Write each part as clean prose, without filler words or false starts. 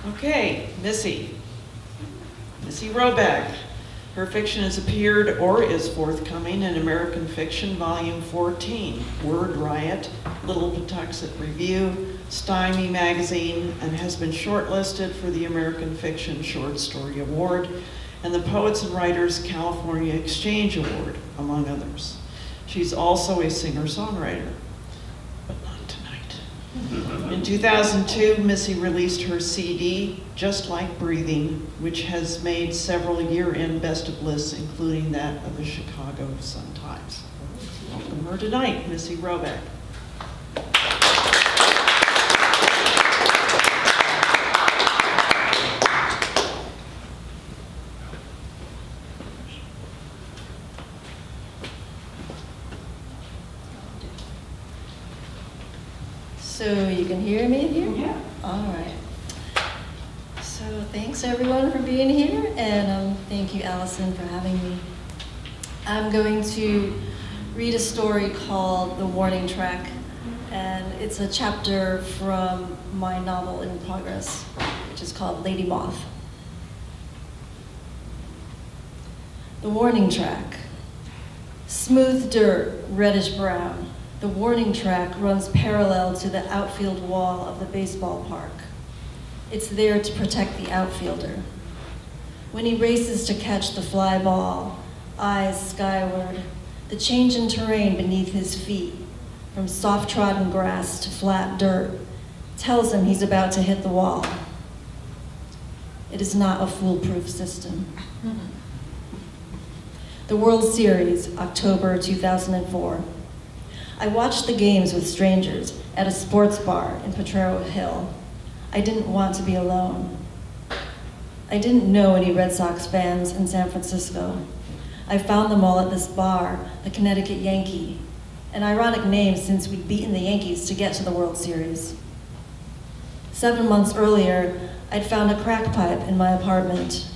Okay, Missy Roback. Her fiction has appeared or is forthcoming in American Fiction, Volume 14, Word Riot, Little Patuxent Review, Stymie Magazine, and has been shortlisted for the American Fiction Short Story Award and the Poets and Writers California Exchange Award, among others. She's also a singer-songwriter, but not tonight. In 2002, Missy released her CD, Just Like Breathing, which has made several year-end best of lists, including that of the Chicago Sun-Times. Welcome her tonight, Missy Roback. So you can hear me here? Yeah. All right. So thanks everyone for being here, and thank you, Allison, for having me. I'm going to read a story called The Warning Track, and it's a chapter from my novel in progress, which is called Lady Moth. The Warning Track. Smooth dirt, reddish brown. The warning track runs parallel to the outfield wall of the baseball park. It's there to protect the outfielder. When he races to catch the fly ball, eyes skyward, the change in terrain beneath his feet, from soft-trodden grass to flat dirt, tells him he's about to hit the wall. It is not a foolproof system. The World Series, October 2004. I watched the games with strangers at a sports bar in Potrero Hill. I didn't want to be alone. I didn't know any Red Sox fans in San Francisco. I found them all at this bar, the Connecticut Yankee, an ironic name since we'd beaten the Yankees to get to the World Series. 7 months earlier, I'd found a crack pipe in my apartment.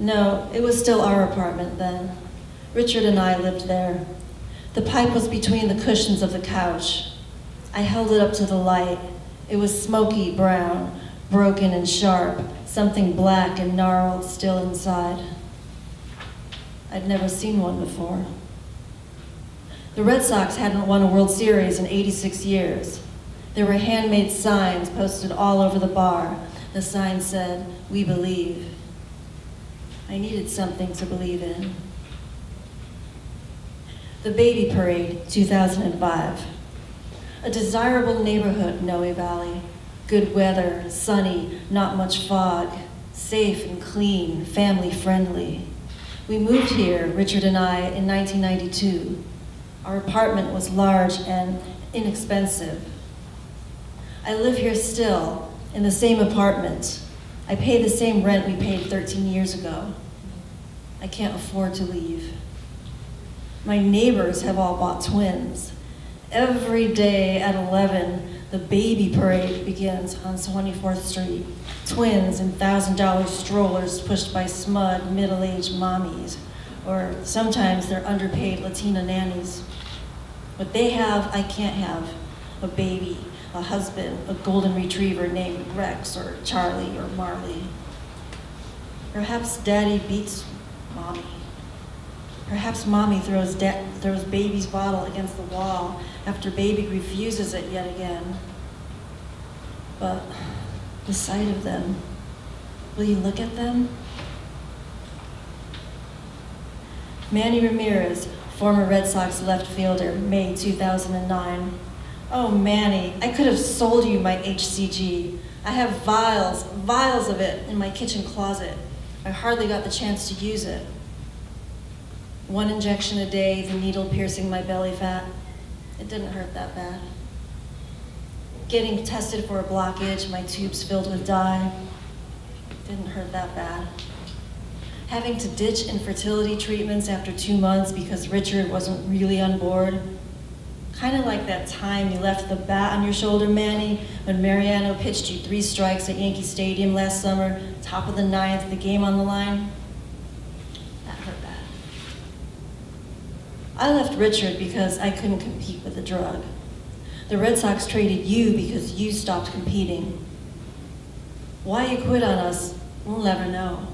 No, it was still our apartment then. Richard and I lived there. The pipe was between the cushions of the couch. I held it up to the light. It was smoky brown, broken and sharp, something black and gnarled still inside. I'd never seen one before. The Red Sox hadn't won a World Series in 86 years. There were handmade signs posted all over the bar. The sign said, "We believe." I needed something to believe in. The Baby Parade, 2005. A desirable neighborhood, Noe Valley. Good weather, sunny, not much fog, safe and clean, family friendly. We moved here, Richard and I, in 1992. Our apartment was large and inexpensive. I live here still, in the same apartment. I pay the same rent we paid 13 years ago. I can't afford to leave. My neighbors have all bought twins. Every day at 11, the baby parade begins on 24th Street. Twins in $1,000 strollers pushed by smug, middle-aged mommies, or sometimes they're underpaid Latina nannies. What they have, I can't have. A baby, a husband, a golden retriever named Rex or Charlie or Marley. Perhaps daddy beats mommy. Perhaps mommy throws baby's bottle against the wall after baby refuses it yet again. But the sight of them, will you look at them? Manny Ramirez, former Red Sox left fielder, May 2009. Oh, Manny, I could have sold you my HCG. I have vials of it in my kitchen closet. I hardly got the chance to use it. 1 injection a day, the needle piercing my belly fat. It didn't hurt that bad. Getting tested for a blockage, my tubes filled with dye. It didn't hurt that bad. Having to ditch infertility treatments after 2 months because Richard wasn't really on board. Kind of like that time you left the bat on your shoulder, Manny, when Mariano pitched you 3 strikes at Yankee Stadium last summer, top of the 9th, the game on the line. That hurt bad. I left Richard because I couldn't compete with the drug. The Red Sox traded you because you stopped competing. Why you quit on us, we'll never know.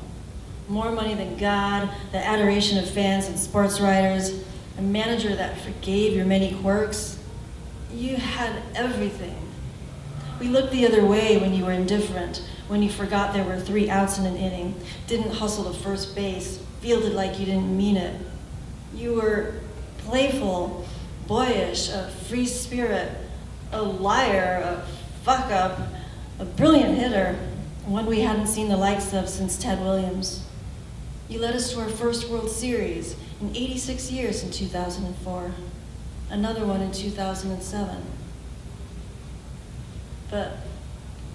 More money than God, the adoration of fans and sports writers, a manager that forgave your many quirks. You had everything. We looked the other way when you were indifferent, when you forgot there were 3 outs in an inning, didn't hustle to first base, fielded like you didn't mean it. You were playful, boyish, a free spirit, a liar, a fuck-up, a brilliant hitter, one we hadn't seen the likes of since Ted Williams. You led us to our first World Series in 86 years in 2004, another one in 2007. But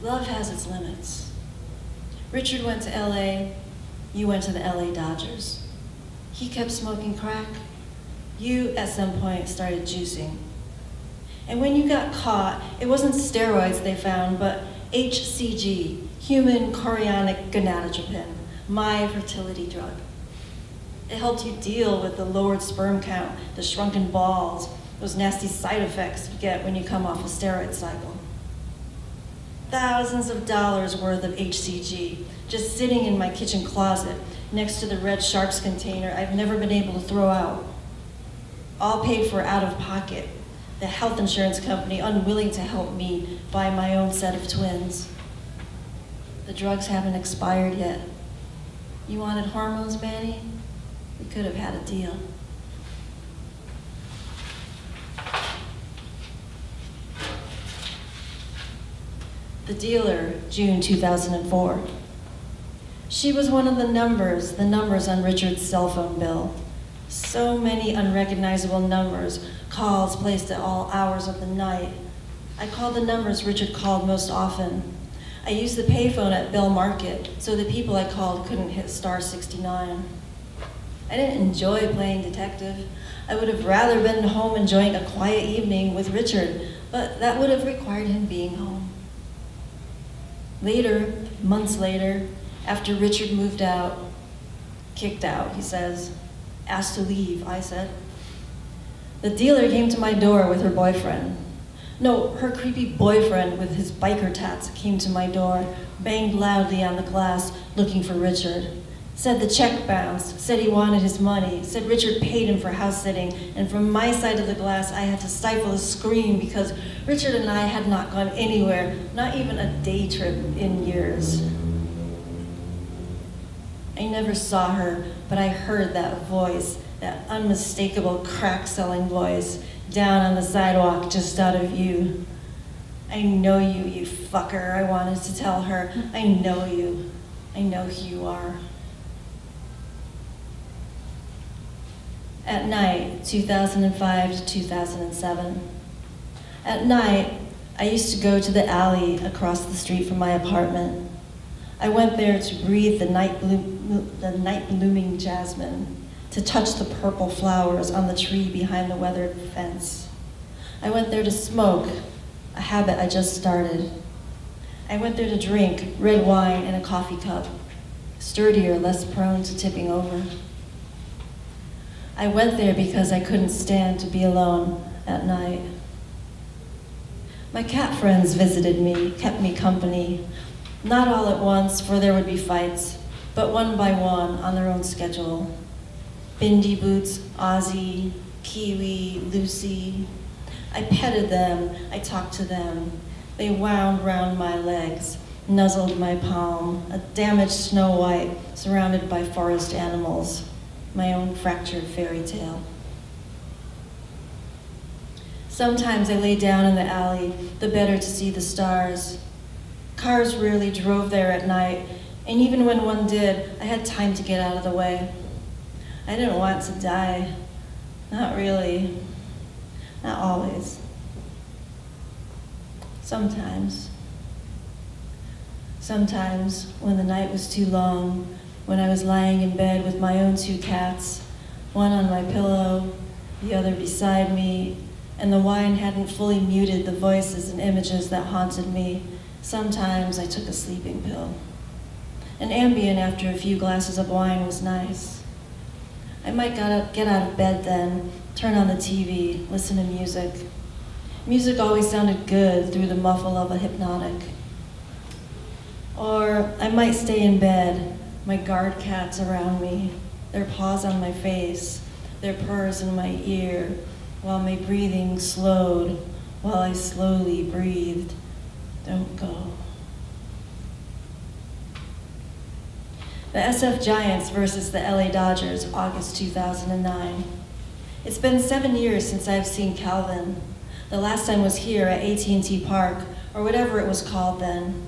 love has its limits. Richard went to LA, you went to the LA Dodgers. He kept smoking crack. You, at some point, started juicing. And when you got caught, it wasn't steroids they found, but HCG, human chorionic gonadotropin, my fertility drug. It helped you deal with the lowered sperm count, the shrunken balls, those nasty side effects you get when you come off a steroid cycle. Thousands of dollars worth of HCG, just sitting in my kitchen closet next to the red Sharps container I've never been able to throw out. All paid for out of pocket, the health insurance company unwilling to help me buy my own set of twins. The drugs haven't expired yet. You wanted hormones, Manny? We could have had a deal. The dealer, June 2004. She was one of the numbers on Richard's cell phone bill. So many unrecognizable numbers, calls placed at all hours of the night. I called the numbers Richard called most often. I used the payphone at Bell Market so the people I called couldn't hit star 69. I didn't enjoy playing detective. I would have rather been home enjoying a quiet evening with Richard, but that would have required him being home. Later, months later, after Richard moved out, kicked out, he says, asked to leave, I said. The dealer came to my door with her boyfriend. No, her creepy boyfriend with his biker tats came to my door, banged loudly on the glass, looking for Richard. Said the check bounced, said he wanted his money, said Richard paid him for house sitting, and from my side of the glass I had to stifle a scream because Richard and I had not gone anywhere, not even a day trip in years. I never saw her, but I heard that voice, that unmistakable crack-selling voice, down on the sidewalk just out of view. I know you, you fucker, I wanted to tell her. I know you. I know who you are. At night, 2005 to 2007. At night, I used to go to the alley across the street from my apartment. I went there to breathe the night blooming jasmine, to touch the purple flowers on the tree behind the weathered fence. I went there to smoke, a habit I just started. I went there to drink red wine in a coffee cup, sturdier, less prone to tipping over. I went there because I couldn't stand to be alone at night. My cat friends visited me, kept me company, not all at once, for there would be fights, but one by one on their own schedule. Bindi Boots, Ozzy, Kiwi, Lucy. I petted them, I talked to them. They wound round my legs, nuzzled my palm, a damaged Snow White surrounded by forest animals, my own fractured fairy tale. Sometimes I lay down in the alley, the better to see the stars. Cars rarely drove there at night, and even when one did, I had time to get out of the way. I didn't want to die. Not really. Not always. Sometimes. Sometimes, when the night was too long, when I was lying in bed with my own 2 cats, one on my pillow, the other beside me, and the wine hadn't fully muted the voices and images that haunted me, sometimes I took a sleeping pill. An Ambien after a few glasses of wine was nice. I might get out of bed then, turn on the TV, listen to music. Music always sounded good through the muffle of a hypnotic. Or I might stay in bed, my guard cats around me, their paws on my face, their purrs in my ear, while my breathing slowed, while I slowly breathed. Don't go. The SF Giants versus the LA Dodgers, August 2009. It's been 7 years since I've seen Calvin. The last time was here at AT&T Park, or whatever it was called then.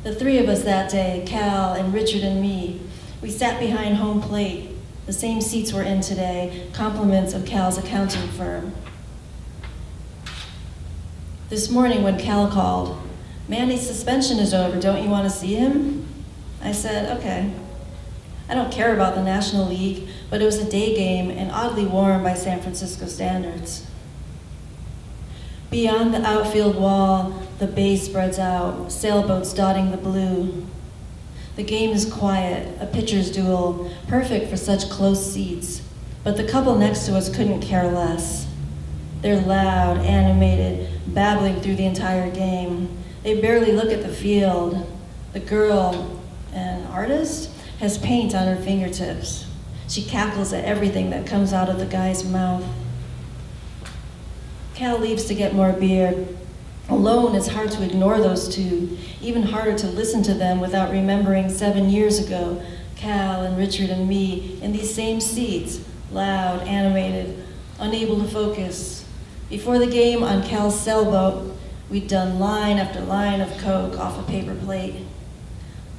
The three of us that day, Cal and Richard and me, we sat behind home plate, the same seats we're in today, compliments of Cal's accounting firm. This morning when Cal called, "Manny's suspension is over, don't you want to see him?" I said, okay. I don't care about the National League, but it was a day game and oddly warm by San Francisco standards. Beyond the outfield wall, the bay spreads out, sailboats dotting the blue. The game is quiet, a pitcher's duel, perfect for such close seats, but the couple next to us couldn't care less. They're loud, animated, babbling through the entire game. They barely look at the field. The girl, an artist, has paint on her fingertips. She cackles at everything that comes out of the guy's mouth. Cal leaves to get more beer. Alone, it's hard to ignore those two, even harder to listen to them without remembering 7 years ago, Cal and Richard and me in these same seats, loud, animated, unable to focus. Before the game on Cal's sailboat, we'd done line after line of Coke off a paper plate.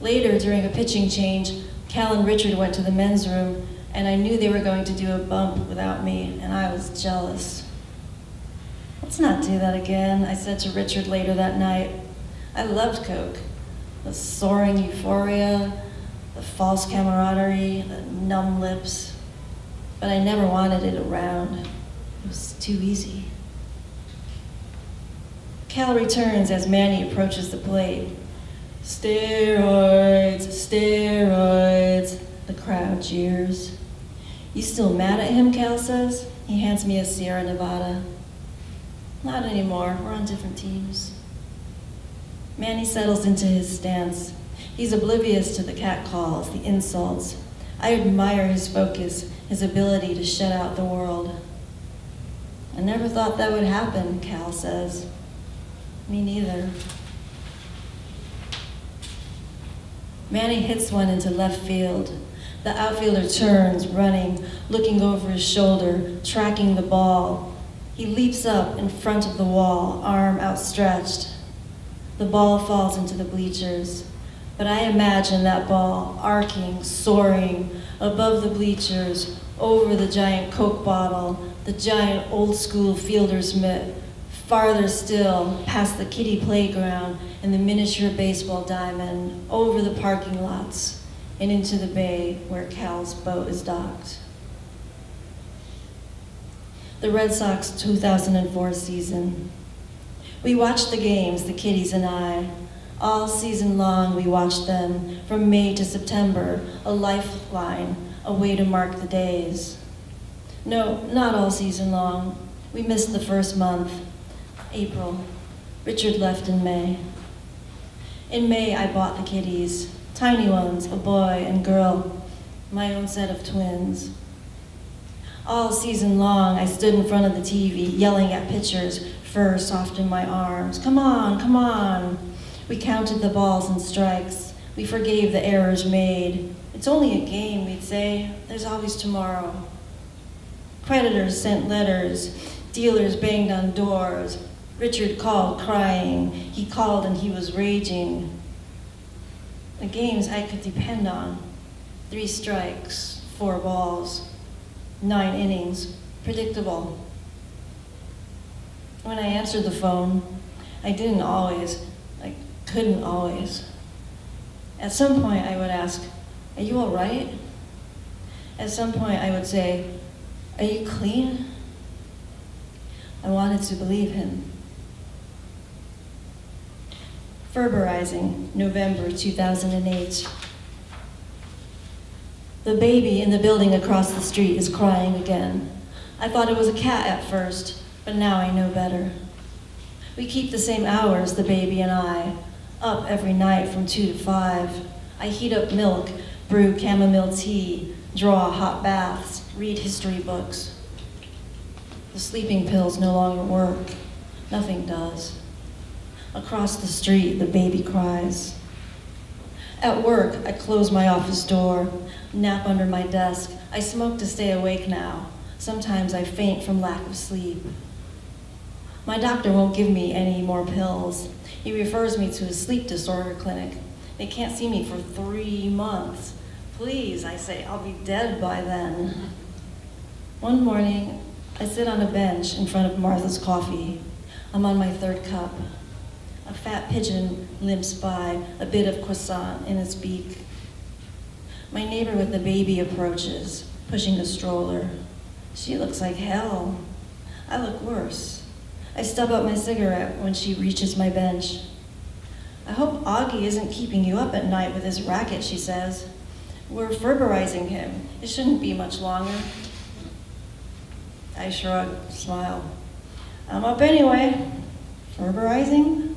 Later, during a pitching change, Cal and Richard went to the men's room, and I knew they were going to do a bump without me, and I was jealous. Let's not do that again, I said to Richard later that night. I loved Coke. The soaring euphoria, the false camaraderie, the numb lips. But I never wanted it around. It was too easy. Cal returns as Manny approaches the plate. Steroids, steroids, the crowd jeers. You still mad at him, Cal says. He hands me a Sierra Nevada. Not anymore, we're on different teams. Manny settles into his stance. He's oblivious to the catcalls, the insults. I admire his focus, his ability to shut out the world. I never thought that would happen, Cal says. Me neither. Manny hits one into left field. The outfielder turns, running, looking over his shoulder, tracking the ball. He leaps up in front of the wall, arm outstretched. The ball falls into the bleachers, but I imagine that ball arcing, soaring above the bleachers, over the giant Coke bottle, the giant old-school fielder's mitt, farther still, past the kiddie playground and the miniature baseball diamond, over the parking lots, and into the bay where Cal's boat is docked. The Red Sox 2004 season. We watched the games, the kiddies and I. All season long we watched them, from May to September, a lifeline, a way to mark the days. No, not all season long. We missed the first month, April. Richard left in May. In May I bought the kiddies, tiny ones, a boy and girl, my own set of twins. All season long, I stood in front of the TV, yelling at pitchers, fur soft in my arms. Come on, come on. We counted the balls and strikes. We forgave the errors made. It's only a game, we'd say. There's always tomorrow. Creditors sent letters. Dealers banged on doors. Richard called, crying. He called and he was raging. The games I could depend on. 3 strikes, 4 balls. 9 innings, predictable. When I answered the phone, I couldn't always. At some point I would ask, are you all right? At some point I would say, are you clean? I wanted to believe him. Ferberizing, November 2008. The baby in the building across the street is crying again. I thought it was a cat at first, but now I know better. We keep the same hours, the baby and I, Up every night from 2 to 5. I heat up milk, brew chamomile tea, draw hot baths, read history books. The sleeping pills no longer work. Nothing does. Across the street, the baby cries. At work, I close my office door, nap under my desk. I smoke to stay awake now. Sometimes I faint from lack of sleep. My doctor won't give me any more pills. He refers me to a sleep disorder clinic. They can't see me for 3 months. Please, I say, I'll be dead by then. One morning, I sit on a bench in front of Martha's Coffee. I'm on my 3rd cup. A fat pigeon limps by, a bit of croissant in its beak. My neighbor with the baby approaches, pushing a stroller. She looks like hell. I look worse. I stub up my cigarette when she reaches my bench. I hope Augie isn't keeping you up at night with his racket, she says. We're Ferberizing him. It shouldn't be much longer. I shrug, smile. I'm up anyway. Ferberizing?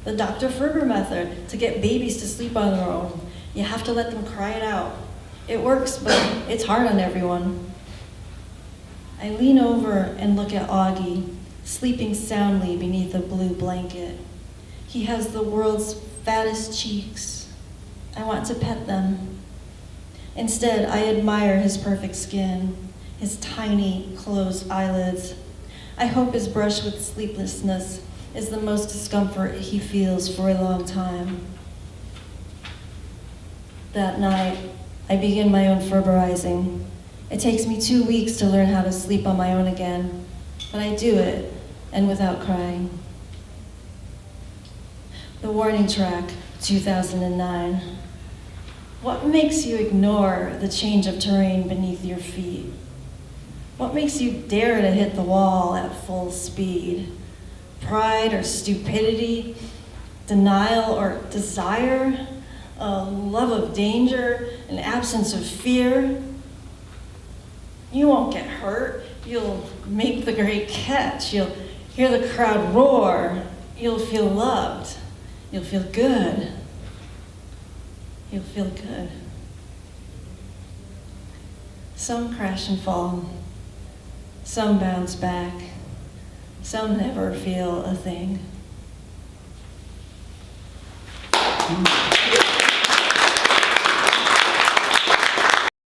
The Dr. Ferber method to get babies to sleep on their own. You have to let them cry it out. It works, but it's hard on everyone. I lean over and look at Augie, sleeping soundly beneath a blue blanket. He has the world's fattest cheeks. I want to pet them. Instead, I admire his perfect skin, his tiny, closed eyelids. I hope his brush with sleeplessness is the most discomfort he feels for a long time. That night, I begin my own Ferberizing. It takes me 2 weeks to learn how to sleep on my own again, but I do it, and without crying. The warning track, 2009. What makes you ignore the change of terrain beneath your feet? What makes you dare to hit the wall at full speed? Pride or stupidity? Denial or desire? A love of danger? An absence of fear? You won't get hurt. You'll make the great catch. You'll hear the crowd roar. You'll feel loved. You'll feel good. You'll feel good. Some crash and fall. Some bounce back. Some never feel a thing.